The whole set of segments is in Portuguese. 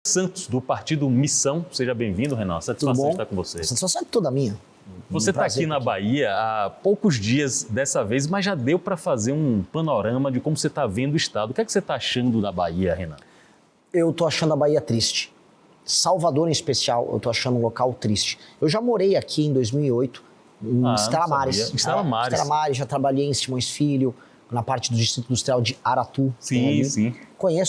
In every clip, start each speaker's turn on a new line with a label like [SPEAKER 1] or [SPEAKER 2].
[SPEAKER 1] Santos, do partido Missão. Seja bem-vindo, Renan. Satisfação de estar com você.
[SPEAKER 2] A satisfação é toda minha.
[SPEAKER 1] Você está aqui na Bahia há poucos dias dessa vez, mas já deu para fazer um panorama de como você está vendo o estado. O que é que você está achando da Bahia, Renan?
[SPEAKER 2] Eu estou achando a Bahia triste. Salvador, em especial, eu estou achando um local triste. Eu já morei aqui em 2008, em Estela Maris.
[SPEAKER 1] Estela Maris.
[SPEAKER 2] Estela Maris, já trabalhei em Simões Filho, na parte do Distrito Industrial de Aratu.
[SPEAKER 1] Sim.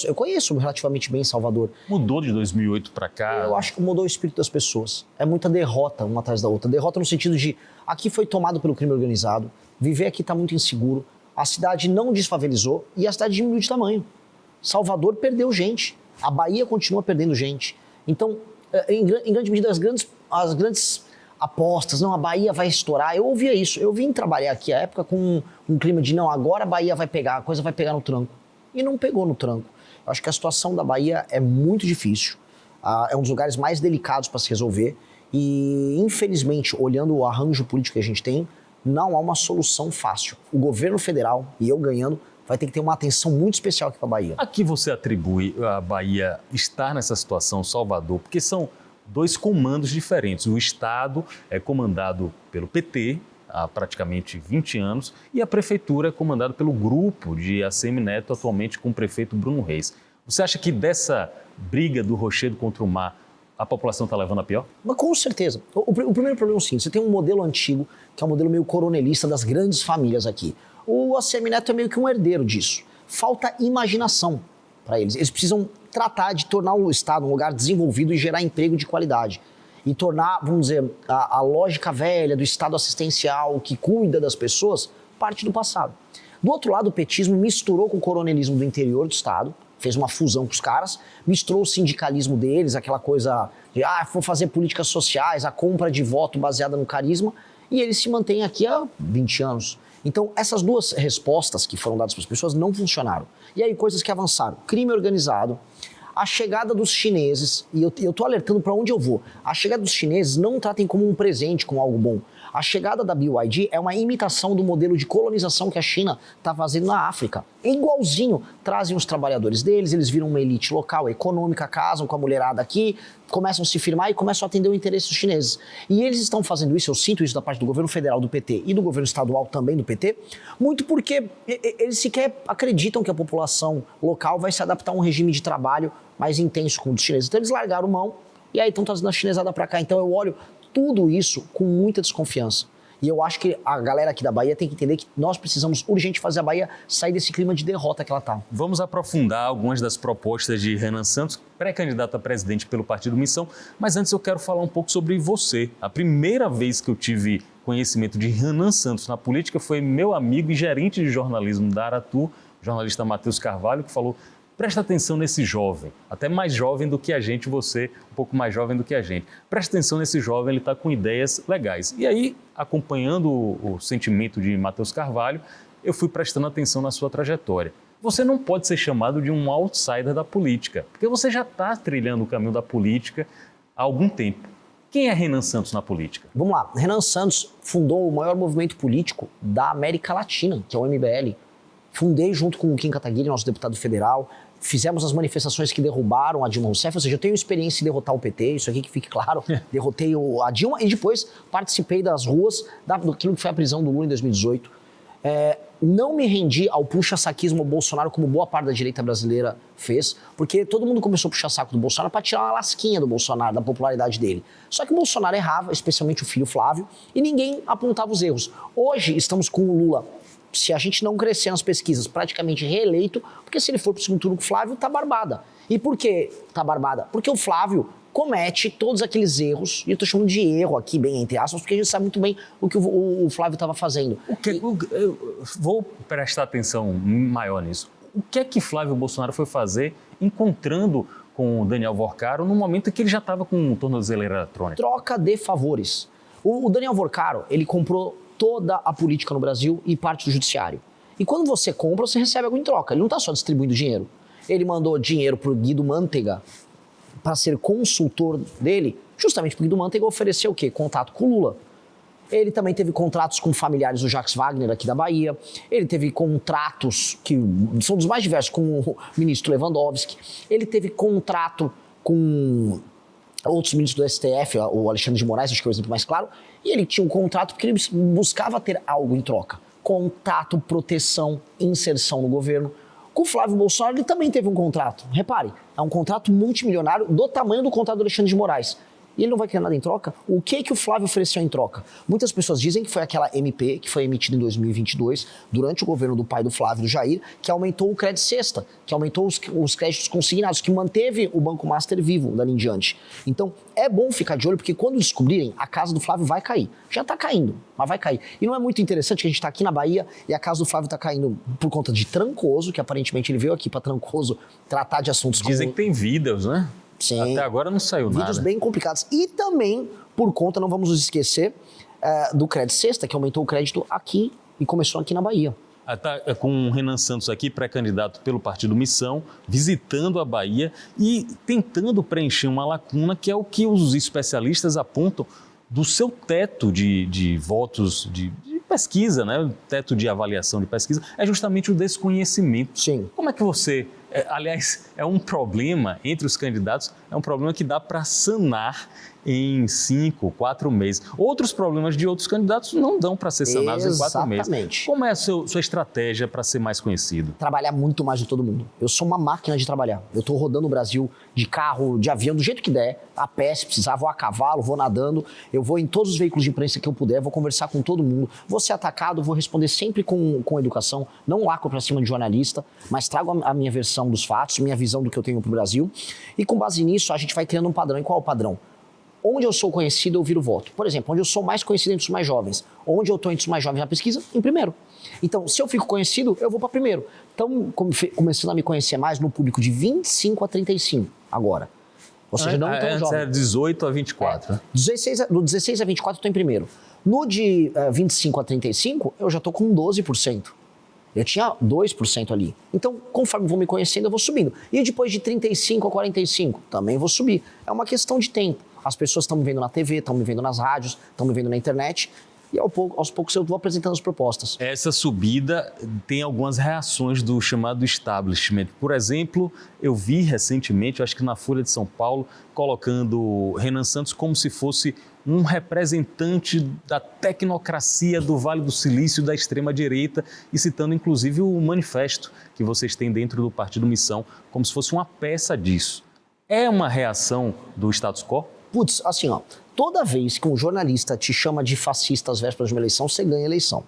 [SPEAKER 2] Eu conheço relativamente bem Salvador.
[SPEAKER 1] Mudou de 2008 para cá?
[SPEAKER 2] Eu acho que mudou o espírito das pessoas. É muita derrota uma atrás da outra. Derrota no sentido de, aqui foi tomado pelo crime organizado, viver aqui está muito inseguro, a cidade não desfavelizou e a cidade diminuiu de tamanho. Salvador perdeu gente, a Bahia continua perdendo gente. Então, em grande medida, as grandes apostas, não, a Bahia vai estourar, eu ouvia isso. Eu vim trabalhar aqui à época com um clima de, não, agora a Bahia vai pegar, a coisa vai pegar no tranco. E não pegou no tranco. Eu acho que a situação da Bahia é muito difícil, é um dos lugares mais delicados para se resolver e, infelizmente, olhando o arranjo político que a gente tem, não há uma solução fácil. O governo federal, e eu ganhando, vai ter que ter uma atenção muito especial aqui para a Bahia.
[SPEAKER 1] A que você atribui a Bahia estar nessa situação, Salvador? Porque são dois comandos diferentes. O Estado é comandado pelo PT há praticamente 20 anos e a Prefeitura é comandada pelo grupo de ACM Neto, atualmente com o prefeito Bruno Reis. Você acha que dessa briga do Rochedo contra o mar, a população está levando a pior?
[SPEAKER 2] Mas com certeza. O primeiro problema é o seguinte, você tem um modelo antigo, que é um modelo meio coronelista das grandes famílias aqui. O ACM Neto é meio que um herdeiro disso. Falta imaginação para eles. Eles precisam tratar de tornar o Estado um lugar desenvolvido e gerar emprego de qualidade. E tornar, vamos dizer, a lógica velha do Estado assistencial que cuida das pessoas parte do passado. Do outro lado, o petismo misturou com o coronelismo do interior do Estado, fez uma fusão com os caras, misturou o sindicalismo deles, aquela coisa de, vou fazer políticas sociais, a compra de voto baseada no carisma, e eles se mantêm aqui há 20 anos. Então, essas duas respostas que foram dadas para as pessoas não funcionaram. E aí, coisas que avançaram. Crime organizado, a chegada dos chineses, e eu estou alertando para onde eu vou, a chegada dos chineses não tratem como um presente, como algo bom. A chegada da BYD é uma imitação do modelo de colonização que a China está fazendo na África. É igualzinho, trazem os trabalhadores deles, eles viram uma elite local, econômica, casam com a mulherada aqui, começam a se firmar e começam a atender o interesse dos chineses. E eles estão fazendo isso, eu sinto isso da parte do governo federal do PT e do governo estadual também do PT, muito porque eles sequer acreditam que a população local vai se adaptar a um regime de trabalho mais intenso como o dos chineses. Então eles largaram mão e aí estão trazendo a chinesada para cá. Então eu olho tudo isso com muita desconfiança. E eu acho que a galera aqui da Bahia tem que entender que nós precisamos urgente fazer a Bahia sair desse clima de derrota que ela está.
[SPEAKER 1] Vamos aprofundar algumas das propostas de Renan Santos, pré-candidato a presidente pelo Partido Missão, mas antes eu quero falar um pouco sobre você. A primeira vez que eu tive conhecimento de Renan Santos na política foi meu amigo e gerente de jornalismo da Aratu, o jornalista Matheus Carvalho, que falou: presta atenção nesse jovem, até mais jovem do que a gente, você um pouco mais jovem do que a gente. Presta atenção nesse jovem, ele está com ideias legais. E aí, acompanhando o sentimento de Matheus Carvalho, eu fui prestando atenção na sua trajetória. Você não pode ser chamado de um outsider da política, porque você já está trilhando o caminho da política há algum tempo. Quem é Renan Santos na política?
[SPEAKER 2] Vamos lá, Renan Santos fundou o maior movimento político da América Latina, que é o MBL. Fundei junto com o Kim Kataguiri, nosso deputado federal, fizemos as manifestações que derrubaram a Dilma Rousseff, ou seja, eu tenho experiência em derrotar o PT, isso aqui que fique claro, derrotei a Dilma e depois participei das ruas daquilo que foi a prisão do Lula em 2018. Não me rendi ao puxa-saquismo ao Bolsonaro, como boa parte da direita brasileira fez, porque todo mundo começou a puxar saco do Bolsonaro para tirar uma lasquinha do Bolsonaro, da popularidade dele. Só que o Bolsonaro errava, especialmente o filho Flávio, e ninguém apontava os erros. Hoje estamos com o Lula, se a gente não crescer nas pesquisas, praticamente reeleito, porque se ele for para o segundo turno com o Flávio, tá barbada. E por que tá barbada? Porque o Flávio comete todos aqueles erros, e eu tô chamando de erro aqui, bem entre aspas, porque a gente sabe muito bem o que o Flávio estava fazendo.
[SPEAKER 1] Eu vou prestar atenção maior nisso. O que é que Flávio Bolsonaro foi fazer encontrando com o Daniel Vorcaro no momento em que ele já estava com tornozeleira eletrônica?
[SPEAKER 2] Troca de favores. O Daniel Vorcaro, ele comprou toda a política no Brasil e parte do judiciário. E quando você compra, você recebe algo em troca. Ele não está só distribuindo dinheiro. Ele mandou dinheiro para o Guido Mantega para ser consultor dele, justamente porque o Guido Mantega ofereceu o quê? Contato com o Lula. Ele também teve contratos com familiares do Jacques Wagner aqui da Bahia. Ele teve contratos que são dos mais diversos com o ministro Lewandowski. Ele teve contrato com outros ministros do STF, o Alexandre de Moraes, acho que é o exemplo mais claro, e ele tinha um contrato porque ele buscava ter algo em troca. Contato, proteção, inserção no governo. Com o Flávio Bolsonaro, ele também teve um contrato. Repare, é um contrato multimilionário do tamanho do contrato do Alexandre de Moraes. E ele não vai querer nada em troca? O que o Flávio ofereceu em troca? Muitas pessoas dizem que foi aquela MP que foi emitida em 2022, durante o governo do pai do Flávio, do Jair, que aumentou o crédito cesta, que aumentou os créditos consignados, que manteve o Banco Master vivo dali em diante. Então, é bom ficar de olho, porque quando descobrirem, a casa do Flávio vai cair. Já está caindo, mas vai cair. E não é muito interessante que a gente está aqui na Bahia e a casa do Flávio está caindo por conta de Trancoso, que aparentemente ele veio aqui para Trancoso tratar de assuntos
[SPEAKER 1] Dizem que tem vídeos, né?
[SPEAKER 2] Sim.
[SPEAKER 1] Até agora não saiu nada.
[SPEAKER 2] Vídeos bem complicados. E também, por conta, não vamos nos esquecer, do crédito cesta, que aumentou o crédito aqui e começou aqui na Bahia.
[SPEAKER 1] Tá com o Renan Santos aqui, pré-candidato pelo Partido Missão, visitando a Bahia e tentando preencher uma lacuna que é o que os especialistas apontam do seu teto de votos de pesquisa, né? O teto de avaliação de pesquisa, é justamente o desconhecimento.
[SPEAKER 2] Sim.
[SPEAKER 1] Como é que você... aliás, é um problema entre os candidatos, é um problema que dá para sanar em 5, 4 meses. Outros problemas de outros candidatos não dão para ser sanados em 4 meses.
[SPEAKER 2] Exatamente.
[SPEAKER 1] Como é a sua estratégia para ser mais conhecido?
[SPEAKER 2] Trabalhar muito mais de todo mundo. Eu sou uma máquina de trabalhar. Eu estou rodando o Brasil de carro, de avião, do jeito que der, a pé, se precisar, vou a cavalo, vou nadando, eu vou em todos os veículos de imprensa que eu puder, vou conversar com todo mundo, vou ser atacado, vou responder sempre com educação, não lacro para cima de jornalista, mas trago a minha versão dos fatos, minha visão do que eu tenho para o Brasil, e com base nisso a gente vai criando um padrão. E qual é o padrão? Onde eu sou conhecido, eu viro voto. Por exemplo, onde eu sou mais conhecido entre os mais jovens. Onde eu estou entre os mais jovens na pesquisa, em primeiro. Então, se eu fico conhecido, eu vou para primeiro. Então, começando a me conhecer mais no público de 25 a 35 agora. Ou seja, não tão jovem.
[SPEAKER 1] É 18 a 24. Né?
[SPEAKER 2] Do 16 a 24 eu estou em primeiro. No de 25 a 35, eu já estou com 12%. Eu tinha 2% ali. Então, conforme vou me conhecendo, eu vou subindo. E depois de 35 a 45, também vou subir. É uma questão de tempo. As pessoas estão me vendo na TV, estão me vendo nas rádios, estão me vendo na internet. E aos poucos eu vou apresentando as propostas.
[SPEAKER 1] Essa subida tem algumas reações do chamado establishment. Por exemplo, eu vi recentemente, acho que na Folha de São Paulo, colocando Renan Santos como se fosse um representante da tecnocracia do Vale do Silício, da extrema-direita, e citando inclusive o manifesto que vocês têm dentro do Partido Missão, como se fosse uma peça disso. É uma reação do status quo?
[SPEAKER 2] Putz, assim, ó, toda vez que um jornalista te chama de fascista às vésperas de uma eleição, você ganha a eleição.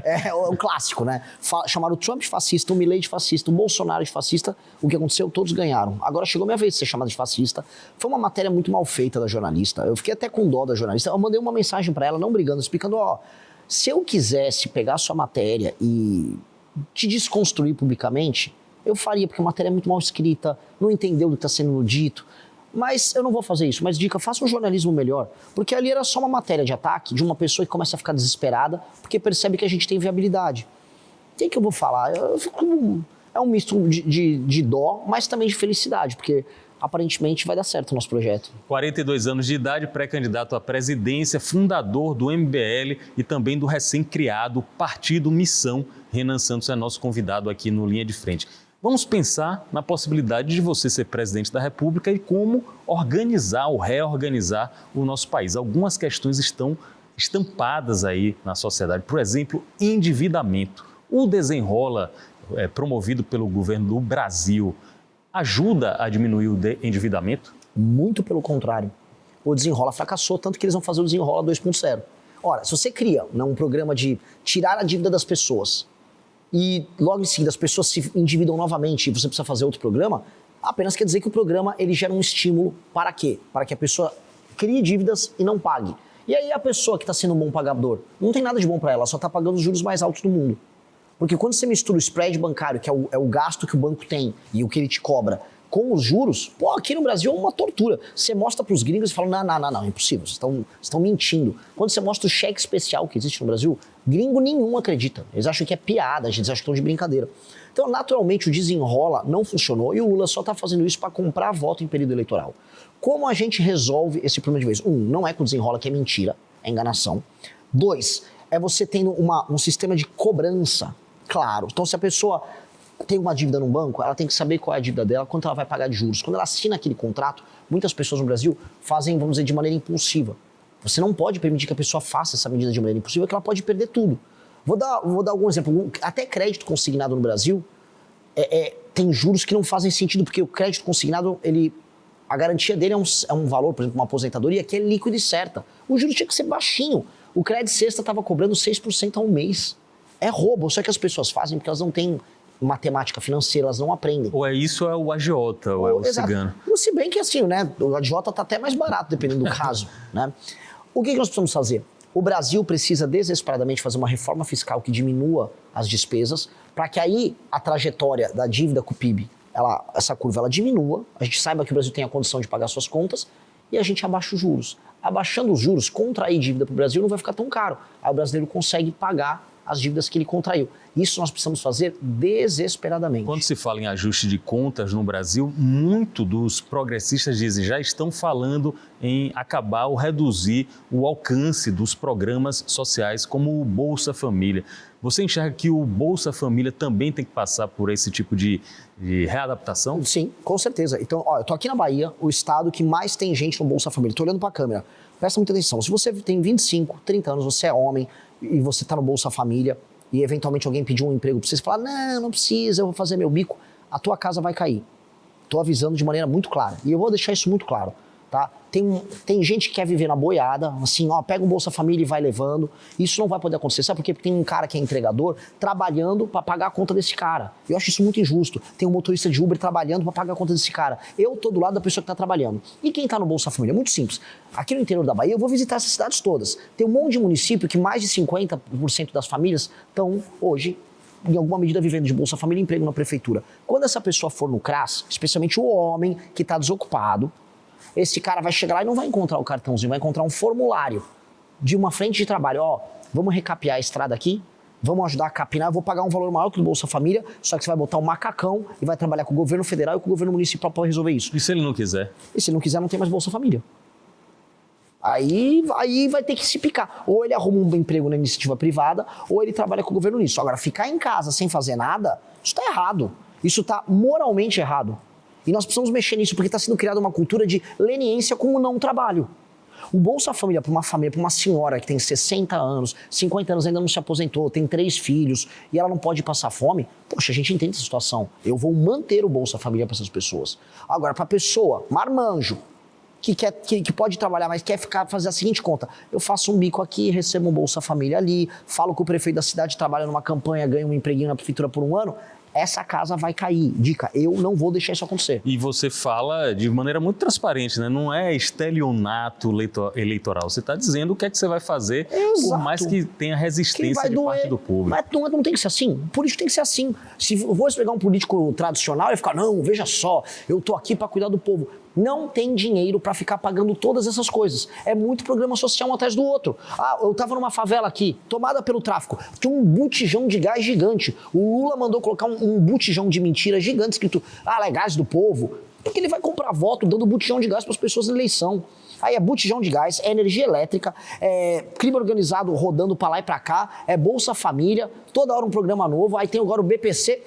[SPEAKER 2] É o clássico, né? Chamaram o Trump de fascista, o Milei de fascista, o Bolsonaro de fascista. O que aconteceu? Todos ganharam. Agora chegou a minha vez de ser chamado de fascista. Foi uma matéria muito mal feita da jornalista. Eu fiquei até com dó da jornalista. Eu mandei uma mensagem pra ela, não brigando, explicando, ó, se eu quisesse pegar a sua matéria e te desconstruir publicamente, eu faria, porque a matéria é muito mal escrita, não entendeu o que está sendo dito. Mas eu não vou fazer isso. Mas dica, faça um jornalismo melhor. Porque ali era só uma matéria de ataque de uma pessoa que começa a ficar desesperada porque percebe que a gente tem viabilidade. O que eu vou falar? É um misto de dó, mas também de felicidade, porque aparentemente vai dar certo o nosso projeto.
[SPEAKER 1] 42 anos de idade, pré-candidato à presidência, fundador do MBL e também do recém-criado Partido Missão. Renan Santos é nosso convidado aqui no Linha de Frente. Vamos pensar na possibilidade de você ser presidente da República e como organizar ou reorganizar o nosso país. Algumas questões estão estampadas aí na sociedade. Por exemplo, endividamento. O desenrola promovido pelo governo do Brasil ajuda a diminuir o endividamento?
[SPEAKER 2] Muito pelo contrário. O Desenrola fracassou, tanto que eles vão fazer o Desenrola 2.0. Ora, se você cria um programa de tirar a dívida das pessoas e logo em seguida as pessoas se endividam novamente e você precisa fazer outro programa, apenas quer dizer que o programa ele gera um estímulo para quê? Para que a pessoa crie dívidas e não pague. E aí a pessoa que está sendo um bom pagador, não tem nada de bom para ela, só está pagando os juros mais altos do mundo. Porque quando você mistura o spread bancário, que é o gasto que o banco tem e o que ele te cobra, com os juros, pô, aqui no Brasil é uma tortura. Você mostra para os gringos e fala, não, é impossível, vocês estão mentindo. Quando você mostra o cheque especial que existe no Brasil, gringo nenhum acredita. Eles acham que é piada, eles acham que estão de brincadeira. Então, naturalmente, o Desenrola não funcionou e o Lula só está fazendo isso para comprar voto em período eleitoral. Como a gente resolve esse problema de vez? Não é com o Desenrola, que é mentira, é enganação. 2, é você tendo um sistema de cobrança claro. Então, se a pessoa tem uma dívida no banco, ela tem que saber qual é a dívida dela, quanto ela vai pagar de juros. Quando ela assina aquele contrato, muitas pessoas no Brasil fazem, vamos dizer, de maneira impulsiva. Você não pode permitir que a pessoa faça essa medida de maneira impulsiva, que ela pode perder tudo. Vou dar algum exemplo. Até crédito consignado no Brasil tem juros que não fazem sentido, porque o crédito consignado, a garantia dele é um valor, por exemplo, uma aposentadoria, que é líquido e certa. O juros tinha que ser baixinho. O crédito sexta estava cobrando 6% ao mês. É roubo, só que as pessoas fazem porque elas não têm matemática financeira, elas não aprendem.
[SPEAKER 1] Ou é isso ou é o agiota, ou é o cigano.
[SPEAKER 2] Se bem que assim, né, o agiota está até mais barato, dependendo do caso, né? O que nós precisamos fazer? O Brasil precisa desesperadamente fazer uma reforma fiscal que diminua as despesas, para que aí a trajetória da dívida com o PIB, essa curva ela diminua, a gente saiba que o Brasil tem a condição de pagar suas contas e a gente abaixa os juros. Abaixando os juros, contrair dívida para o Brasil não vai ficar tão caro. Aí o brasileiro consegue pagar as dívidas que ele contraiu. Isso nós precisamos fazer desesperadamente.
[SPEAKER 1] Quando se fala em ajuste de contas no Brasil, muito dos progressistas dizem já estão falando em acabar ou reduzir o alcance dos programas sociais como o Bolsa Família. Você enxerga que o Bolsa Família também tem que passar por esse tipo de readaptação?
[SPEAKER 2] Sim, com certeza. Então, eu tô aqui na Bahia, o estado que mais tem gente no Bolsa Família. Tô olhando para a câmera. Presta muita atenção. Se você tem 25, 30 anos, você é homem e você está no Bolsa Família e eventualmente alguém pediu um emprego para você, falar, não precisa, eu vou fazer meu bico, a tua casa vai cair. Tô avisando de maneira muito clara. E eu vou deixar isso muito claro, tá? Tem gente que quer viver na boiada, assim, pega um Bolsa Família e vai levando. Isso não vai poder acontecer. Sabe por quê? Porque tem um cara que é entregador trabalhando para pagar a conta desse cara. Eu acho isso muito injusto. Tem um motorista de Uber trabalhando para pagar a conta desse cara. Eu tô do lado da pessoa que tá trabalhando. E quem tá no Bolsa Família? É muito simples. Aqui no interior da Bahia, eu vou visitar essas cidades todas. Tem um monte de município que mais de 50% das famílias estão hoje em alguma medida vivendo de Bolsa Família e emprego na prefeitura. Quando essa pessoa for no CRAS, especialmente o homem que está desocupado, esse cara vai chegar lá e não vai encontrar o cartãozinho, vai encontrar um formulário de uma frente de trabalho. Vamos recapear a estrada aqui, vamos ajudar a capinar, eu vou pagar um valor maior que o Bolsa Família, só que você vai botar um macacão e vai trabalhar com o governo federal e com o governo municipal para resolver isso.
[SPEAKER 1] E se ele não quiser?
[SPEAKER 2] E se ele não quiser, não tem mais Bolsa Família. Aí vai ter que se picar. Ou ele arruma um emprego na iniciativa privada, ou ele trabalha com o governo nisso. Agora, ficar em casa sem fazer nada, isso está errado. Isso está moralmente errado. E nós precisamos mexer nisso, porque está sendo criada uma cultura de leniência com o não trabalho. O Bolsa Família para uma família, para uma senhora que tem 60 anos, 50 anos, ainda não se aposentou, tem 3 filhos e ela não pode passar fome, poxa, a gente entende essa situação. Eu vou manter o Bolsa Família para essas pessoas. Agora, para a pessoa, marmanjo, que pode trabalhar, mas quer fazer a seguinte conta: eu faço um bico aqui, recebo um Bolsa Família ali, falo que o prefeito da cidade trabalha numa campanha, ganha um empreguinho na prefeitura por um ano, essa casa vai cair. Dica, eu não vou deixar isso acontecer.
[SPEAKER 1] E você fala de maneira muito transparente, né? Não é estelionato eleitoral. Você está dizendo o que é que você vai fazer,
[SPEAKER 2] Exato.
[SPEAKER 1] Por mais que tenha resistência de parte do público.
[SPEAKER 2] Mas não tem que ser assim. O político tem que ser assim. Se eu vou pegar um político tradicional e ficar, não, veja só, eu tô aqui para cuidar do povo. Não tem dinheiro para ficar pagando todas essas coisas. É muito programa social um atrás do outro. Eu tava numa favela aqui, tomada pelo tráfico. Tinha um botijão de gás gigante. O Lula mandou colocar um botijão de mentira gigante escrito, é gás do povo. Porque ele vai comprar voto dando botijão de gás para as pessoas na eleição. Aí é botijão de gás, é energia elétrica, é crime organizado rodando para lá e para cá, é Bolsa Família, toda hora um programa novo, aí tem agora o BPC.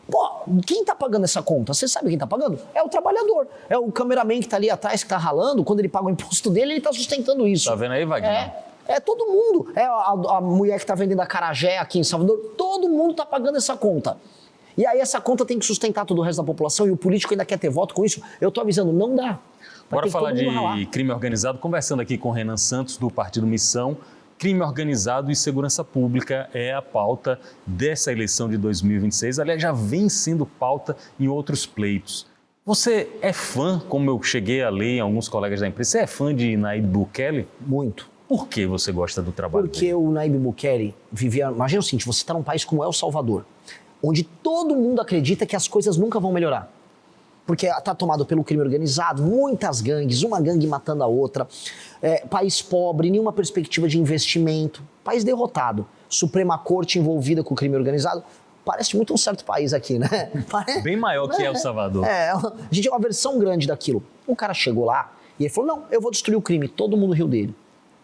[SPEAKER 2] Pô, quem tá pagando essa conta? Você sabe quem tá pagando? É o trabalhador. É o cameraman que tá ali atrás, que tá ralando. Quando ele paga o imposto dele, ele tá sustentando isso.
[SPEAKER 1] Tá vendo aí, Wagner?
[SPEAKER 2] É todo mundo. É a mulher que tá vendendo acarajé aqui em Salvador. Todo mundo tá pagando essa conta. E aí essa conta tem que sustentar todo o resto da população e o político ainda quer ter voto com isso. Eu tô avisando, não dá.
[SPEAKER 1] Bora falar de crime organizado. Conversando aqui com Renan Santos, do Partido Missão. Crime organizado e segurança pública é a pauta dessa eleição de 2026. Aliás, já vem sendo pauta em outros pleitos. Você é fã, como eu cheguei a ler em alguns colegas da imprensa, você é fã de Nayib Bukele?
[SPEAKER 2] Muito.
[SPEAKER 1] Por que você gosta do trabalho
[SPEAKER 2] Porque
[SPEAKER 1] dele?
[SPEAKER 2] o Nayib Bukele vivia... Imagina o seguinte, você está num país como El Salvador, onde todo mundo acredita que as coisas nunca vão melhorar. Porque está tomado pelo crime organizado, muitas gangues, uma gangue matando a outra, país pobre, nenhuma perspectiva de investimento, país derrotado, Suprema Corte envolvida com o crime organizado. Parece muito um certo país aqui, né?
[SPEAKER 1] Bem maior que El Salvador.
[SPEAKER 2] A gente é uma versão grande daquilo. O cara chegou lá e ele falou, não, eu vou destruir o crime, todo mundo riu dele.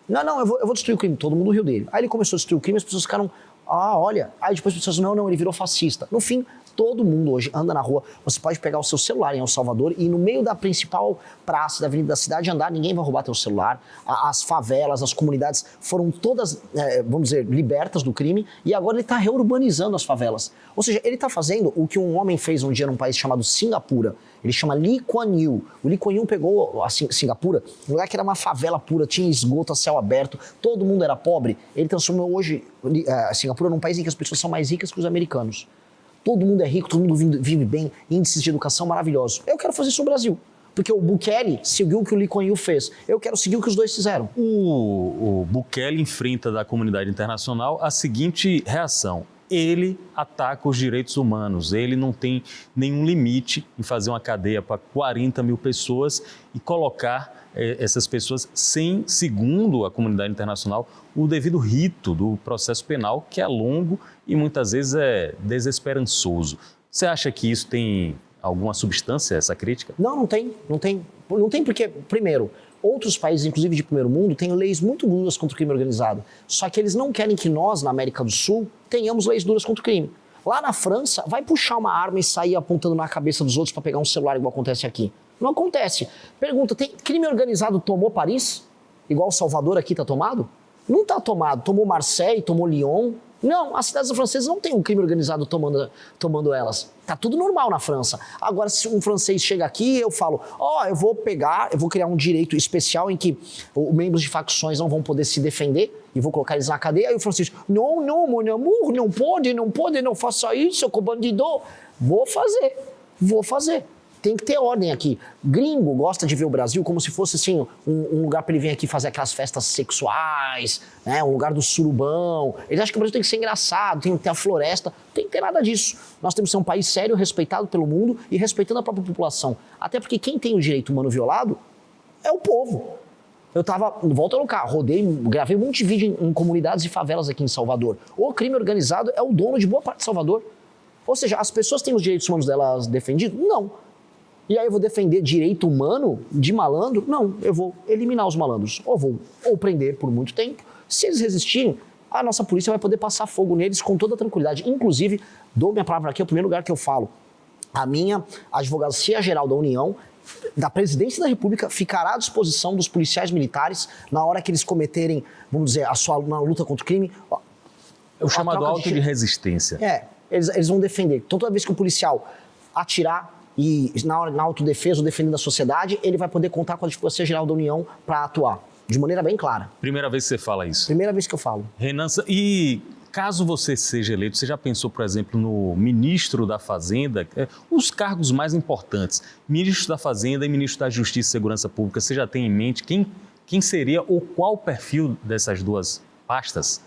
[SPEAKER 2] Não, eu vou destruir o crime, todo mundo riu dele. Aí ele começou a destruir o crime, as pessoas ficaram... olha. Aí depois as pessoas, não, ele virou fascista. No fim, Todo mundo hoje anda na rua, você pode pegar o seu celular em El Salvador e no meio da principal praça da avenida da cidade andar, ninguém vai roubar teu celular. As favelas, as comunidades foram todas, vamos dizer, libertas do crime e agora ele está reurbanizando as favelas. Ou seja, ele está fazendo o que um homem fez um dia num país chamado Singapura. Ele chama Lee Kuan Yew. O Lee Kuan Yew pegou a Singapura, um lugar que era uma favela pura, tinha esgoto a céu aberto, todo mundo era pobre. Ele transformou hoje a Singapura num país em que as pessoas são mais ricas que os americanos. Todo mundo é rico, todo mundo vive bem, índices de educação maravilhosos. Eu quero fazer isso no Brasil, porque o Bukele seguiu o que o Lee Kuan Yew fez. Eu quero seguir o que os dois fizeram.
[SPEAKER 1] O Bukele enfrenta da comunidade internacional a seguinte reação: ele ataca os direitos humanos, ele não tem nenhum limite em fazer uma cadeia para 40 mil pessoas e colocar essas pessoas sem, segundo a comunidade internacional, o devido rito do processo penal, que é longo e muitas vezes é desesperançoso. Você acha que isso tem alguma substância, essa crítica?
[SPEAKER 2] Não tem. Não tem porque, primeiro, outros países, inclusive de primeiro mundo, têm leis muito duras contra o crime organizado. Só que eles não querem que nós, na América do Sul, tenhamos leis duras contra o crime. Lá na França, vai puxar uma arma e sair apontando na cabeça dos outros para pegar um celular, igual acontece aqui. Não acontece. Pergunta, tem crime organizado tomou Paris? Igual Salvador aqui está tomado? Não está tomado. Tomou Marseille, tomou Lyon. Não, as cidades francesas não têm um crime organizado tomando elas. Tá tudo normal na França. Agora, se um francês chega aqui, eu falo, eu vou criar um direito especial em que os membros de facções não vão poder se defender e vou colocar eles na cadeia. Aí o francês, não, mon amour, não pode, não faça isso com bandido. Vou fazer. Tem que ter ordem aqui. Gringo gosta de ver o Brasil como se fosse assim, um lugar para ele vir aqui fazer aquelas festas sexuais, né? Um lugar do surubão. Eles acham que o Brasil tem que ser engraçado, tem que ter a floresta. Não tem que ter nada disso. Nós temos que ser um país sério, respeitado pelo mundo e respeitando a própria população. Até porque quem tem o direito humano violado é o povo. Eu tava, volta no carro, gravei um monte de vídeo em comunidades e favelas aqui em Salvador. O crime organizado é o dono de boa parte de Salvador. Ou seja, as pessoas têm os direitos humanos delas defendidos? Não. E aí eu vou defender direito humano de malandro? Não, eu vou eliminar os malandros. Ou prender por muito tempo. Se eles resistirem, a nossa polícia vai poder passar fogo neles com toda tranquilidade. Inclusive, dou minha palavra aqui, é o primeiro lugar que eu falo. A minha Advocacia Geral da União, da Presidência da República, ficará à disposição dos policiais militares na hora que eles cometerem, vamos dizer, na luta contra o crime.
[SPEAKER 1] É o chamado auto de resistência.
[SPEAKER 2] Eles vão defender. Então, toda vez que o policial atirar e na autodefesa ou defendendo a sociedade, ele vai poder contar com a Advocacia Geral da União para atuar, de maneira bem clara.
[SPEAKER 1] Primeira vez que você fala isso?
[SPEAKER 2] Primeira vez que eu falo.
[SPEAKER 1] Renan, e caso você seja eleito, você já pensou, por exemplo, no ministro da Fazenda, os cargos mais importantes, ministro da Fazenda e ministro da Justiça e Segurança Pública, você já tem em mente quem seria ou qual o perfil dessas duas pastas?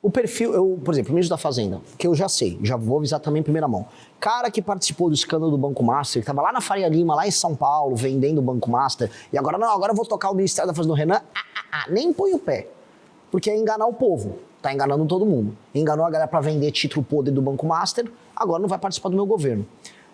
[SPEAKER 2] O perfil, por exemplo, o ministro da Fazenda, que eu já sei, já vou avisar também em primeira mão. Cara que participou do escândalo do Banco Master, que estava lá na Faria Lima, lá em São Paulo, vendendo o Banco Master, e agora eu vou tocar o Ministério da Fazenda do Renan, nem põe o pé, porque é enganar o povo, tá enganando todo mundo. Enganou a galera para vender título podre do Banco Master, agora não vai participar do meu governo.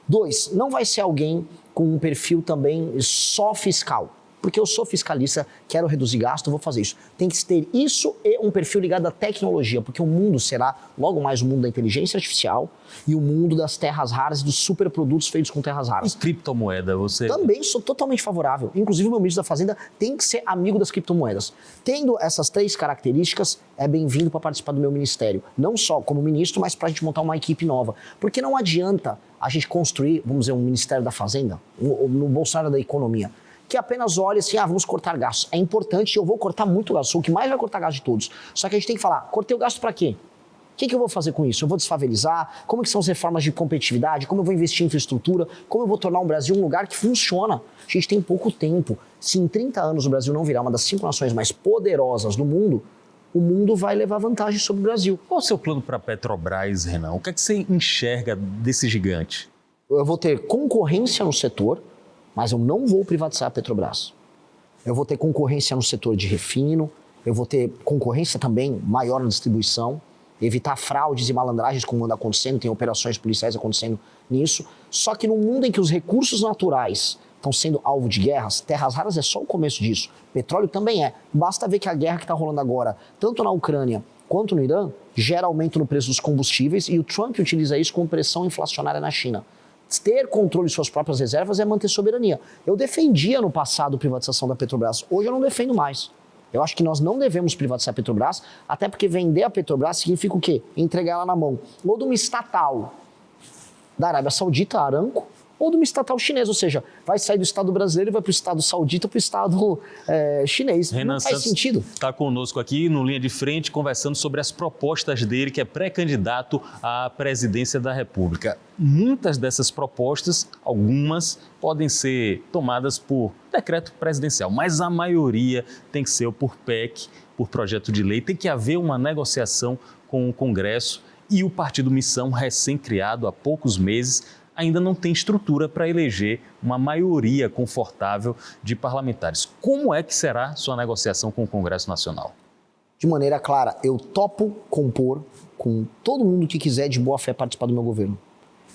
[SPEAKER 2] 2, não vai ser alguém com um perfil também só fiscal. Porque eu sou fiscalista, quero reduzir gasto, vou fazer isso. Tem que ter isso e um perfil ligado à tecnologia, porque o mundo será logo mais o mundo da inteligência artificial e o mundo das terras raras e dos superprodutos feitos com terras raras.
[SPEAKER 1] E criptomoeda, você...
[SPEAKER 2] Também sou totalmente favorável. Inclusive, o meu ministro da Fazenda tem que ser amigo das criptomoedas. Tendo essas 3 características, é bem-vindo para participar do meu ministério. Não só como ministro, mas para a gente montar uma equipe nova. Porque não adianta a gente construir, vamos dizer, um Ministério da Fazenda, no Bolsonaro da Economia, que apenas olha assim, vamos cortar gastos. É importante, eu vou cortar muito gasto, sou o que mais vai cortar gasto de todos. Só que a gente tem que falar, cortei o gasto para quê? O que eu vou fazer com isso? Eu vou desfavelizar? Como que são as reformas de competitividade? Como eu vou investir em infraestrutura? Como eu vou tornar o Brasil um lugar que funciona? A gente tem pouco tempo. Se em 30 anos o Brasil não virar uma das 5 nações mais poderosas do mundo, o mundo vai levar vantagem sobre o Brasil.
[SPEAKER 1] Qual é o seu plano para a Petrobras, Renan? O que é que você enxerga desse gigante?
[SPEAKER 2] Eu vou ter concorrência no setor, mas eu não vou privatizar a Petrobras. Eu vou ter concorrência no setor de refino, eu vou ter concorrência também maior na distribuição, evitar fraudes e malandragens como anda acontecendo, tem operações policiais acontecendo nisso. Só que no mundo em que os recursos naturais estão sendo alvo de guerras, terras raras é só o começo disso. Petróleo também é. Basta ver que a guerra que está rolando agora, tanto na Ucrânia quanto no Irã, gera aumento no preço dos combustíveis e o Trump utiliza isso como pressão inflacionária na China. Ter controle de suas próprias reservas é manter soberania. Eu defendia no passado a privatização da Petrobras, hoje eu não defendo mais. Eu acho que nós não devemos privatizar a Petrobras, até porque vender a Petrobras significa o quê? Entregar ela na mão ou de uma estatal da Arábia Saudita, a Aramco, ou de uma estatal chinesa, ou seja, vai sair do Estado brasileiro e vai para o Estado saudita, para o Estado chinês.
[SPEAKER 1] Renan
[SPEAKER 2] não faz
[SPEAKER 1] Santos
[SPEAKER 2] sentido.
[SPEAKER 1] Está conosco aqui no Linha de Frente, conversando sobre as propostas dele, que é pré-candidato à presidência da República. Muitas dessas propostas, algumas, podem ser tomadas por decreto presidencial, mas a maioria tem que ser por PEC, por projeto de lei. Tem que haver uma negociação com o Congresso e o Partido Missão, recém-criado há poucos meses, ainda não tem estrutura para eleger uma maioria confortável de parlamentares. Como é que será sua negociação com o Congresso Nacional?
[SPEAKER 2] De maneira clara, eu topo compor com todo mundo que quiser de boa fé participar do meu governo.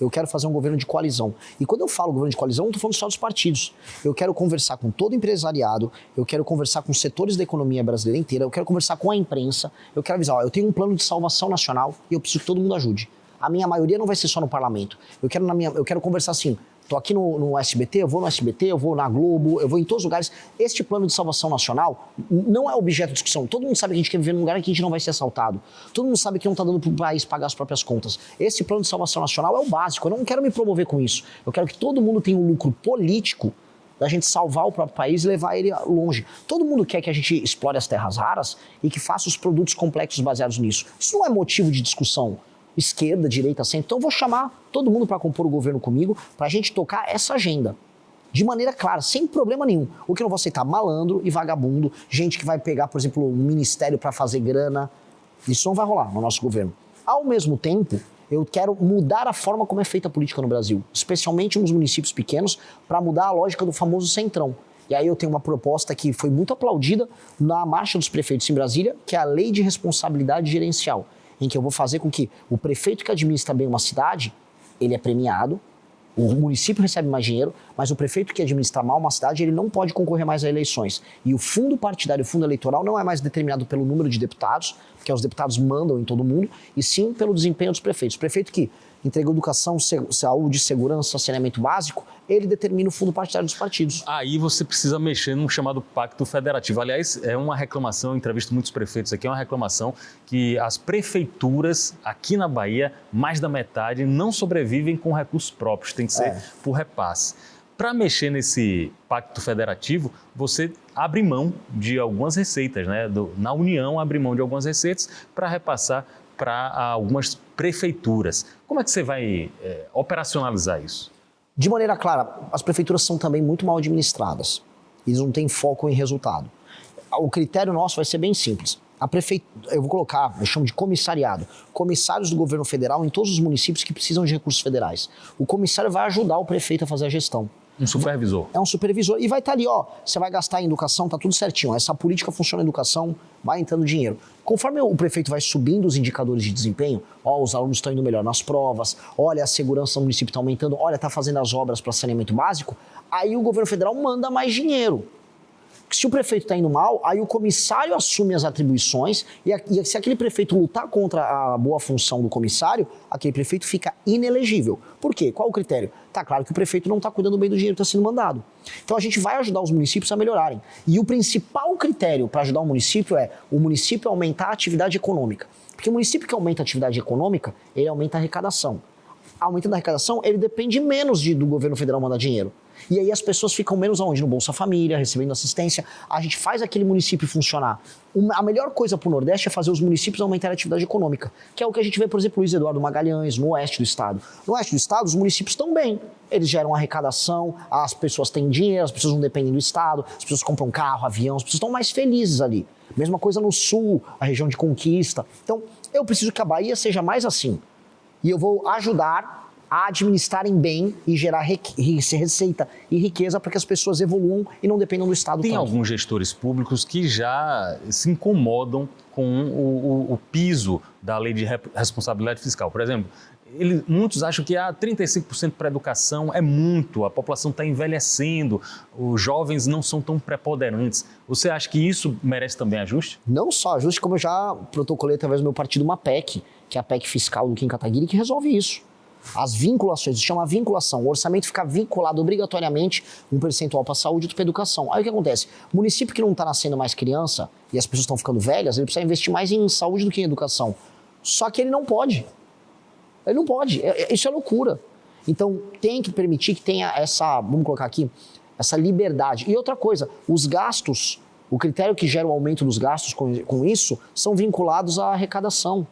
[SPEAKER 2] Eu quero fazer um governo de coalizão. E quando eu falo governo de coalizão, não estou falando só dos partidos. Eu quero conversar com todo empresariado, eu quero conversar com setores da economia brasileira inteira, eu quero conversar com a imprensa, eu quero avisar, eu tenho um plano de salvação nacional e eu preciso que todo mundo ajude. A minha maioria não vai ser só no parlamento. Eu quero conversar assim, estou aqui no SBT, eu vou no SBT, eu vou na Globo, eu vou em todos os lugares. Este plano de salvação nacional não é objeto de discussão. Todo mundo sabe que a gente quer viver num lugar em que a gente não vai ser assaltado. Todo mundo sabe que não está dando para o país pagar as próprias contas. Esse plano de salvação nacional é o básico. Eu não quero me promover com isso. Eu quero que todo mundo tenha um lucro político da gente salvar o próprio país e levar ele longe. Todo mundo quer que a gente explore as terras raras e que faça os produtos complexos baseados nisso. Isso não é motivo de discussão. Esquerda, direita, centro. Então eu vou chamar todo mundo para compor o governo comigo, para a gente tocar essa agenda. De maneira clara, sem problema nenhum. O que eu não vou aceitar? Malandro e vagabundo, gente que vai pegar, por exemplo, um ministério para fazer grana. Isso não vai rolar no nosso governo. Ao mesmo tempo, eu quero mudar a forma como é feita a política no Brasil, especialmente nos municípios pequenos, para mudar a lógica do famoso centrão. E aí eu tenho uma proposta que foi muito aplaudida na Marcha dos Prefeitos em Brasília, que é a Lei de Responsabilidade Gerencial, em que eu vou fazer com que o prefeito que administra bem uma cidade, ele é premiado, o município recebe mais dinheiro, mas o prefeito que administra mal uma cidade, ele não pode concorrer mais a eleições. E o fundo partidário, o fundo eleitoral, não é mais determinado pelo número de deputados, porque os deputados mandam em todo mundo, e sim pelo desempenho dos prefeitos. O prefeito que entrega educação, saúde, segurança, saneamento básico, ele determina o fundo partidário dos partidos.
[SPEAKER 1] Aí você precisa mexer num chamado Pacto Federativo. Aliás, é uma reclamação, eu entrevisto muitos prefeitos aqui, é uma reclamação que as prefeituras aqui na Bahia, mais da metade, não sobrevivem com recursos próprios, tem que ser por repasse. Para mexer nesse Pacto Federativo, você abre mão de algumas receitas, né? Na União, abre mão de algumas receitas para repassar para algumas prefeituras. Como é que você vai operacionalizar isso?
[SPEAKER 2] De maneira clara, as prefeituras são também muito mal administradas. Eles não têm foco em resultado. O critério nosso vai ser bem simples. Eu vou colocar, eu chamo de comissariado, comissários do governo federal em todos os municípios que precisam de recursos federais. O comissário vai ajudar o prefeito a fazer a gestão.
[SPEAKER 1] Um supervisor.
[SPEAKER 2] É um supervisor. E vai estar ali, ó, você vai gastar em educação, tá tudo certinho. Essa política funciona em educação, vai entrando dinheiro. Conforme o prefeito vai subindo os indicadores de desempenho, ó, os alunos estão indo melhor nas provas, olha, a segurança no município está aumentando, olha, está fazendo as obras para saneamento básico, aí o governo federal manda mais dinheiro. Se o prefeito está indo mal, aí o comissário assume as atribuições e se aquele prefeito lutar contra a boa função do comissário, aquele prefeito fica inelegível. Por quê? Qual o critério? Tá claro que o prefeito não está cuidando bem do dinheiro que está sendo mandado. Então a gente vai ajudar os municípios a melhorarem. E o principal critério para ajudar o município é o município aumentar a atividade econômica. Porque o município que aumenta a atividade econômica, ele aumenta a arrecadação. Aumentando a arrecadação, ele depende menos do governo federal mandar dinheiro. E aí as pessoas ficam menos aonde? No Bolsa Família, recebendo assistência. A gente faz aquele município funcionar. A melhor coisa para o Nordeste é fazer os municípios aumentarem a atividade econômica, que é o que a gente vê, por exemplo, Luiz Eduardo Magalhães, no oeste do estado. No oeste do estado, os municípios estão bem. Eles geram arrecadação, as pessoas têm dinheiro, as pessoas não dependem do estado, as pessoas compram carro, avião, as pessoas estão mais felizes ali. Mesma coisa no sul, a região de Conquista. Então, eu preciso que a Bahia seja mais assim. E eu vou ajudar a administrarem bem e gerar receita e riqueza para que as pessoas evoluam e não dependam do Estado.
[SPEAKER 1] Tem alguns gestores públicos que já se incomodam com o piso da Lei de Responsabilidade Fiscal. Por exemplo, muitos acham que 35% para a educação é muito, a população está envelhecendo, os jovens não são tão preponderantes. Você acha que isso merece também ajuste?
[SPEAKER 2] Não só ajuste, como eu já protocolei através do meu partido uma PEC, que é a PEC fiscal do Kim Kataguiri, que resolve isso. As vinculações, isso chama vinculação. O orçamento fica vinculado obrigatoriamente um percentual para a saúde e outro para a educação. Aí o que acontece? O município que não está nascendo mais criança e as pessoas estão ficando velhas, ele precisa investir mais em saúde do que em educação. Só que ele não pode. Ele não pode. Isso é loucura. Então tem que permitir que tenha essa, vamos colocar aqui, essa liberdade. E outra coisa, os gastos, o critério que gera o aumento dos gastos com isso, são vinculados à arrecadação.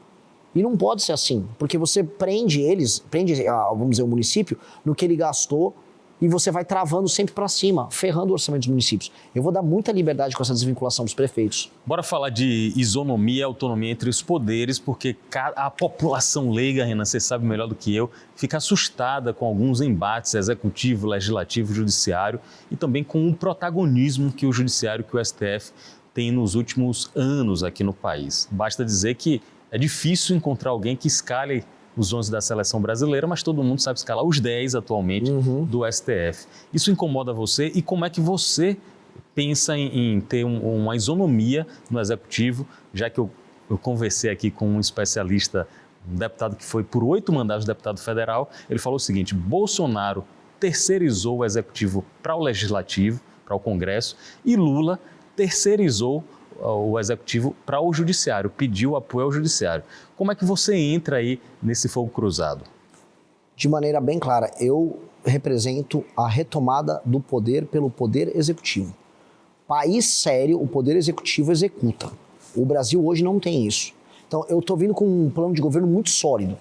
[SPEAKER 2] E não pode ser assim, porque você prende, vamos dizer, o município no que ele gastou e você vai travando sempre para cima, ferrando o orçamento dos municípios. Eu vou dar muita liberdade com essa desvinculação dos prefeitos.
[SPEAKER 1] Bora falar de isonomia e autonomia entre os poderes, porque a população leiga, Renan, você sabe melhor do que eu, fica assustada com alguns embates executivo, legislativo, judiciário e também com o protagonismo que o judiciário, que o STF tem nos últimos anos aqui no país. Basta dizer que é difícil encontrar alguém que escale os 11 da seleção brasileira, mas todo mundo sabe escalar os 10 atualmente do STF. Isso incomoda você e como é que você pensa em ter uma isonomia no executivo, já que eu conversei aqui com um especialista, um deputado que foi por 8 mandatos deputado federal, ele falou o seguinte: Bolsonaro terceirizou o executivo para o legislativo, para o Congresso, e Lula terceirizou o executivo para o judiciário, pediu apoio ao judiciário. Como é que você entra aí nesse fogo cruzado?
[SPEAKER 2] De maneira bem clara, eu represento a retomada do poder pelo poder executivo. País sério, o poder executivo executa. O Brasil hoje não tem isso. Então eu estou vindo com um plano de governo muito sólido.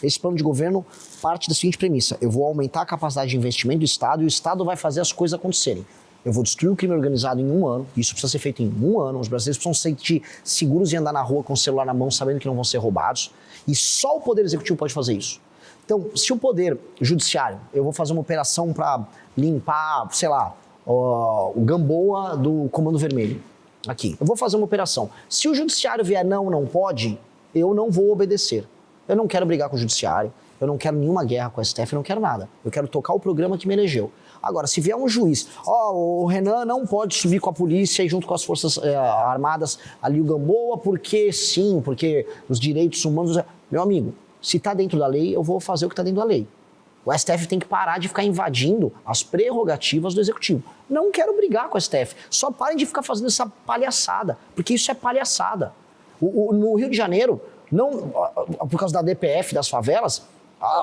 [SPEAKER 2] Esse plano de governo parte da seguinte premissa: eu vou aumentar a capacidade de investimento do Estado e o Estado vai fazer as coisas acontecerem. Eu vou destruir o crime organizado em 1 ano, isso precisa ser feito em 1 ano, os brasileiros precisam se sentir seguros de andar na rua com o celular na mão, sabendo que não vão ser roubados, e só o Poder Executivo pode fazer isso. Então, se o Poder Judiciário, eu vou fazer uma operação para limpar, sei lá, o Gamboa do Comando Vermelho, aqui, eu vou fazer uma operação. Se o Judiciário vier não pode, eu não vou obedecer. Eu não quero brigar com o Judiciário, eu não quero nenhuma guerra com o STF, eu não quero nada. Eu quero tocar o programa que me elegeu. Agora, se vier um juiz, o Renan não pode subir com a polícia e junto com as forças armadas ali o Gamboa, porque sim, porque os direitos humanos... Meu amigo, se está dentro da lei, eu vou fazer o que está dentro da lei. O STF tem que parar de ficar invadindo as prerrogativas do Executivo. Não quero brigar com o STF, só parem de ficar fazendo essa palhaçada, porque isso é palhaçada. No Rio de Janeiro, não, por causa da DPF das favelas,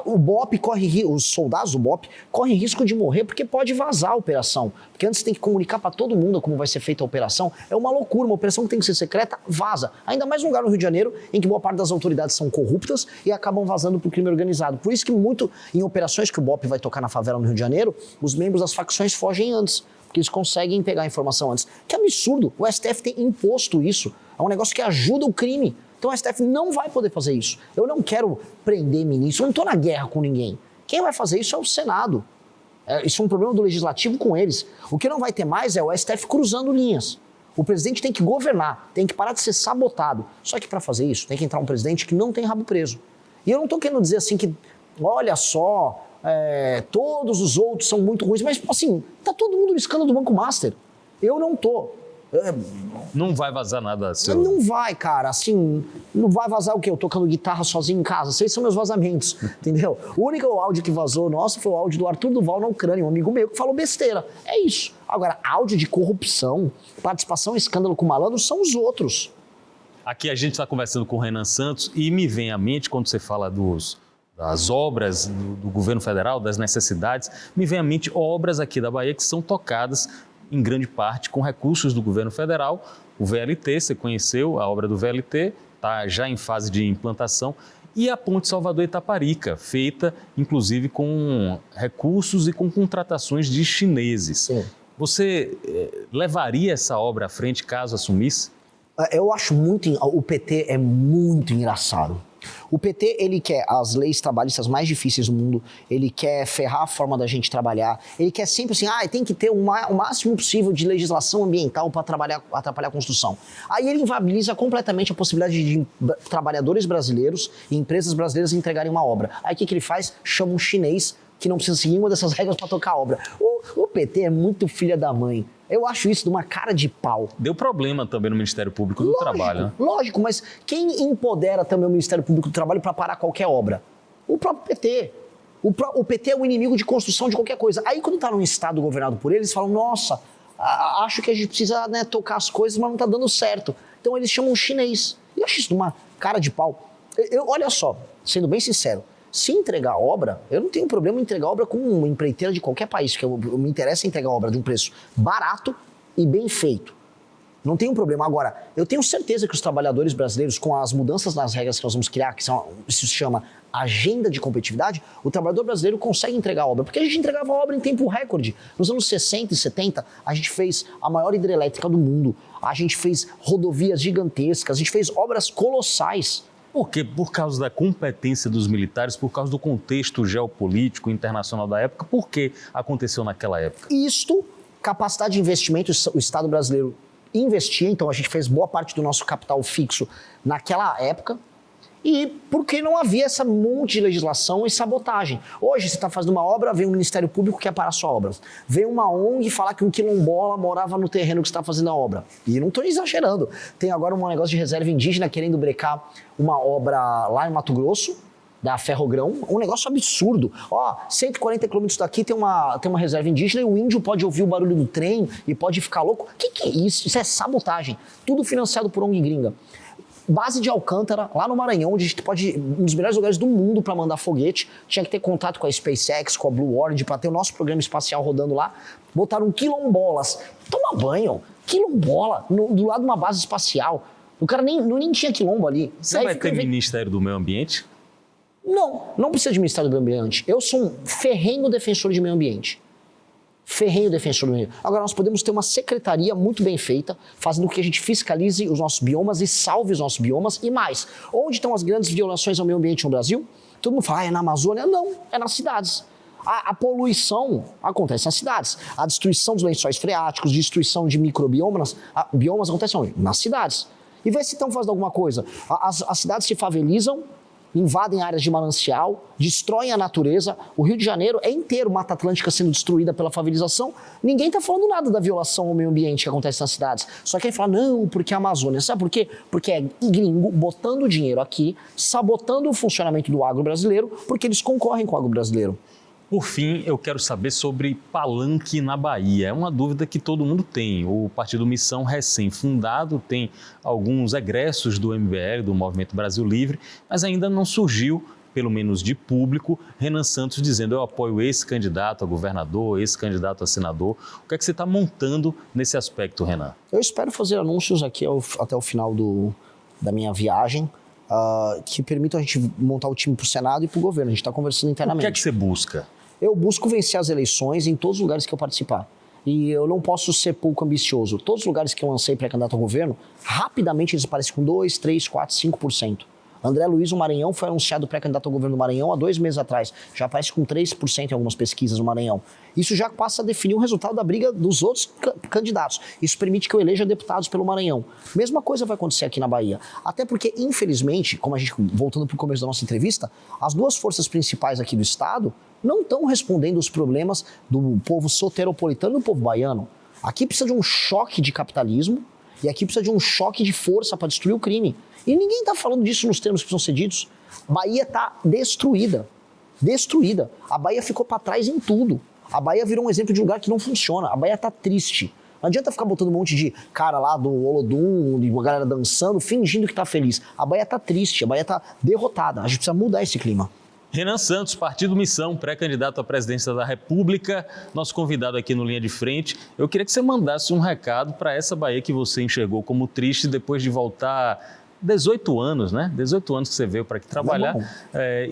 [SPEAKER 2] o BOP os soldados do BOP correm risco de morrer porque pode vazar a operação. Porque antes tem que comunicar para todo mundo como vai ser feita a operação. É uma loucura, uma operação que tem que ser secreta, vaza. Ainda mais num lugar no Rio de Janeiro em que boa parte das autoridades são corruptas e acabam vazando para o crime organizado. Por isso que muito em operações que o BOP vai tocar na favela no Rio de Janeiro, os membros das facções fogem antes, porque eles conseguem pegar a informação antes. Que absurdo, o STF tem imposto isso. É um negócio que ajuda o crime. Então o STF não vai poder fazer isso. Eu não quero prender ministro, eu não estou na guerra com ninguém. Quem vai fazer isso é o Senado. Isso é um problema do Legislativo com eles. O que não vai ter mais é o STF cruzando linhas. O presidente tem que governar, tem que parar de ser sabotado. Só que para fazer isso tem que entrar um presidente que não tem rabo preso. E eu não estou querendo dizer assim que, olha só, todos os outros são muito ruins, mas assim, tá todo mundo no escândalo do Banco Master. Eu não estou.
[SPEAKER 1] Não vai vazar nada seu.
[SPEAKER 2] Não vai, cara, assim, não vai vazar o quê? Eu tocando guitarra sozinho em casa, esses são meus vazamentos, entendeu? O único áudio que vazou nosso foi o áudio do Arthur Duval na Ucrânia, um amigo meu que falou besteira, é isso. Agora, áudio de corrupção, participação em escândalo com malandro são os outros.
[SPEAKER 1] Aqui a gente está conversando com o Renan Santos e me vem à mente, quando você fala das obras do governo federal, das necessidades, me vem à mente obras aqui da Bahia que são tocadas em grande parte com recursos do governo federal. O VLT, você conheceu a obra do VLT, está já em fase de implantação, e a Ponte Salvador-Itaparica, feita inclusive com recursos e com contratações de chineses.
[SPEAKER 2] Sim.
[SPEAKER 1] Você levaria essa obra à frente caso assumisse?
[SPEAKER 2] Eu acho o PT é muito engraçado. O PT, ele quer as leis trabalhistas mais difíceis do mundo, ele quer ferrar a forma da gente trabalhar, ele quer sempre assim, tem que ter o máximo possível de legislação ambiental para atrapalhar a construção. Aí ele inviabiliza completamente a possibilidade de trabalhadores brasileiros e empresas brasileiras entregarem uma obra. Aí o que ele faz? Chama um chinês que não precisa seguir nenhuma dessas regras para tocar a obra. O PT é muito filha da mãe. Eu acho isso de uma cara de pau.
[SPEAKER 1] Deu problema também no Ministério Público do Trabalho, né?
[SPEAKER 2] Lógico, mas quem empodera também o Ministério Público do Trabalho para parar qualquer obra? O próprio PT. O PT é o inimigo de construção de qualquer coisa. Aí quando está num estado governado por eles, falam, nossa, acho que a gente precisa, né, tocar as coisas, mas não está dando certo. Então eles chamam um chinês. E eu acho isso de uma cara de pau. Olha só, sendo bem sincero, se entregar obra, eu não tenho problema em entregar obra com uma empreiteira de qualquer país, porque me interessa entregar obra de um preço barato e bem feito. Não tenho problema. Agora, eu tenho certeza que os trabalhadores brasileiros, com as mudanças nas regras que nós vamos criar, que isso se chama agenda de competitividade, o trabalhador brasileiro consegue entregar obra, porque a gente entregava obra em tempo recorde. Nos anos 60 e 70, a gente fez a maior hidrelétrica do mundo, a gente fez rodovias gigantescas, a gente fez obras colossais.
[SPEAKER 1] Por quê? Por causa da competência dos militares, por causa do contexto geopolítico internacional da época, por que aconteceu naquela época?
[SPEAKER 2] Isto, capacidade de investimento, o Estado brasileiro investia, então a gente fez boa parte do nosso capital fixo naquela época, e porque não havia essa monte de legislação e sabotagem. Hoje você está fazendo uma obra, vem o Ministério Público que quer parar a sua obra. Vem uma ONG falar que um quilombola morava no terreno que você está fazendo a obra. E não estou exagerando. Tem agora um negócio de reserva indígena querendo brecar uma obra lá em Mato Grosso, da Ferrogrão, um negócio absurdo. 140 quilômetros daqui tem uma reserva indígena e o índio pode ouvir o barulho do trem e pode ficar louco. O que é isso? Isso é sabotagem. Tudo financiado por ONG gringa. Base de Alcântara, lá no Maranhão, onde a gente pode, um dos melhores lugares do mundo para mandar foguete, tinha que ter contato com a SpaceX, com a Blue Origin, para ter o nosso programa espacial rodando lá. Botaram quilombolas. Toma banho, quilombola, do lado de uma base espacial. O cara nem tinha quilombo ali.
[SPEAKER 1] Você vai ter Ministério do Meio Ambiente?
[SPEAKER 2] Não precisa de Ministério do Meio Ambiente. Eu sou um ferrenho defensor de meio ambiente. Ferrenho defensor do meio ambiente. Agora, nós podemos ter uma secretaria muito bem feita, fazendo com que a gente fiscalize os nossos biomas e salve os nossos biomas e mais. Onde estão as grandes violações ao meio ambiente no Brasil? Todo mundo fala, é na Amazônia? Não, é nas cidades. A poluição acontece nas cidades. A destruição dos lençóis freáticos, destruição de microbiomas, biomas acontece onde? Nas cidades. E vê se estão fazendo alguma coisa. As cidades se favelizam, invadem áreas de manancial, destroem a natureza. O Rio de Janeiro é inteiro Mata Atlântica sendo destruída pela favelização. Ninguém está falando nada da violação ao meio ambiente que acontece nas cidades. Só que ele fala, não, porque a Amazônia. Sabe por quê? Porque é gringo botando dinheiro aqui, sabotando o funcionamento do agro brasileiro, porque eles concorrem com o agro brasileiro.
[SPEAKER 1] Por fim, eu quero saber sobre palanque na Bahia. É uma dúvida que todo mundo tem. O Partido Missão, recém-fundado, tem alguns egressos do MBL, do Movimento Brasil Livre, mas ainda não surgiu, pelo menos de público, Renan Santos dizendo eu apoio esse candidato a governador, esse candidato a senador. O que é que você está montando nesse aspecto, Renan?
[SPEAKER 2] Eu espero fazer anúncios aqui até o final da minha viagem, que permitam a gente montar o time para o Senado e para o governo. A gente está conversando internamente.
[SPEAKER 1] O que é que você busca?
[SPEAKER 2] Eu busco vencer as eleições em todos os lugares que eu participar. E eu não posso ser pouco ambicioso. Todos os lugares que eu lancei pré-candidato ao governo, rapidamente eles aparecem com 2, 3, 4, 5%. André Luiz, o Maranhão, foi anunciado pré-candidato ao governo do Maranhão há 2 meses atrás. Já aparece com 3% em algumas pesquisas no Maranhão. Isso já passa a definir o resultado da briga dos outros candidatos. Isso permite que eu eleja deputados pelo Maranhão. Mesma coisa vai acontecer aqui na Bahia. Até porque, infelizmente, como a gente, voltando para o começo da nossa entrevista, as duas forças principais aqui do Estado não estão respondendo os problemas do povo soteropolitano e do povo baiano. Aqui precisa de um choque de capitalismo e aqui precisa de um choque de força para destruir o crime. E ninguém está falando disso nos termos que são cedidos. A Bahia está destruída. Destruída. A Bahia ficou para trás em tudo. A Bahia virou um exemplo de lugar que não funciona. A Bahia está triste. Não adianta ficar botando um monte de cara lá do Olodum, de uma galera dançando, fingindo que está feliz. A Bahia está triste, a Bahia está derrotada. A gente precisa mudar esse clima.
[SPEAKER 1] Renan Santos, Partido Missão, pré-candidato à presidência da República, nosso convidado aqui no Linha de Frente. Eu queria que você mandasse um recado para essa Bahia que você enxergou como triste depois de voltar 18 anos, né? 18 anos que você veio para aqui trabalhar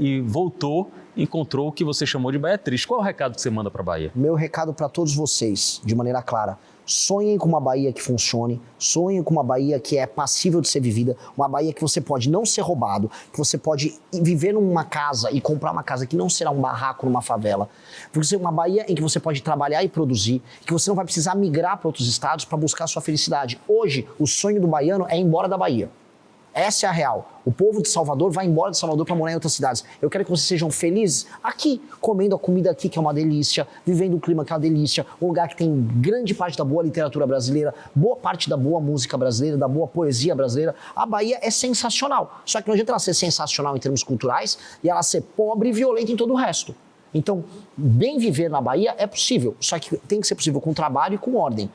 [SPEAKER 1] e voltou, encontrou o que você chamou de Bahia triste. Qual é o recado que você manda para a Bahia?
[SPEAKER 2] Meu recado para todos vocês, de maneira clara, Sonhem com uma Bahia que funcione, sonhem com uma Bahia que é passível de ser vivida, uma Bahia que você pode não ser roubado, que você pode viver numa casa e comprar uma casa que não será um barraco numa favela. Porque uma Bahia em que você pode trabalhar e produzir, que você não vai precisar migrar para outros estados para buscar a sua felicidade. Hoje, o sonho do baiano é ir embora da Bahia. Essa é a real. O povo de Salvador vai embora de Salvador para morar em outras cidades. Eu quero que vocês sejam felizes aqui, comendo a comida aqui, que é uma delícia, vivendo o clima que é uma delícia, um lugar que tem grande parte da boa literatura brasileira, boa parte da boa música brasileira, da boa poesia brasileira. A Bahia é sensacional. Só que não adianta ela ser sensacional em termos culturais e ela ser pobre e violenta em todo o resto. Então, bem viver na Bahia é possível, só que tem que ser possível com trabalho e com ordem.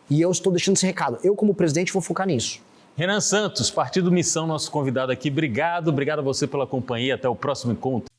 [SPEAKER 2] E eu estou deixando esse recado. Eu, como presidente, vou focar nisso.
[SPEAKER 1] Renan Santos, Partido Missão, nosso convidado aqui. Obrigado a você pela companhia. Até o próximo encontro.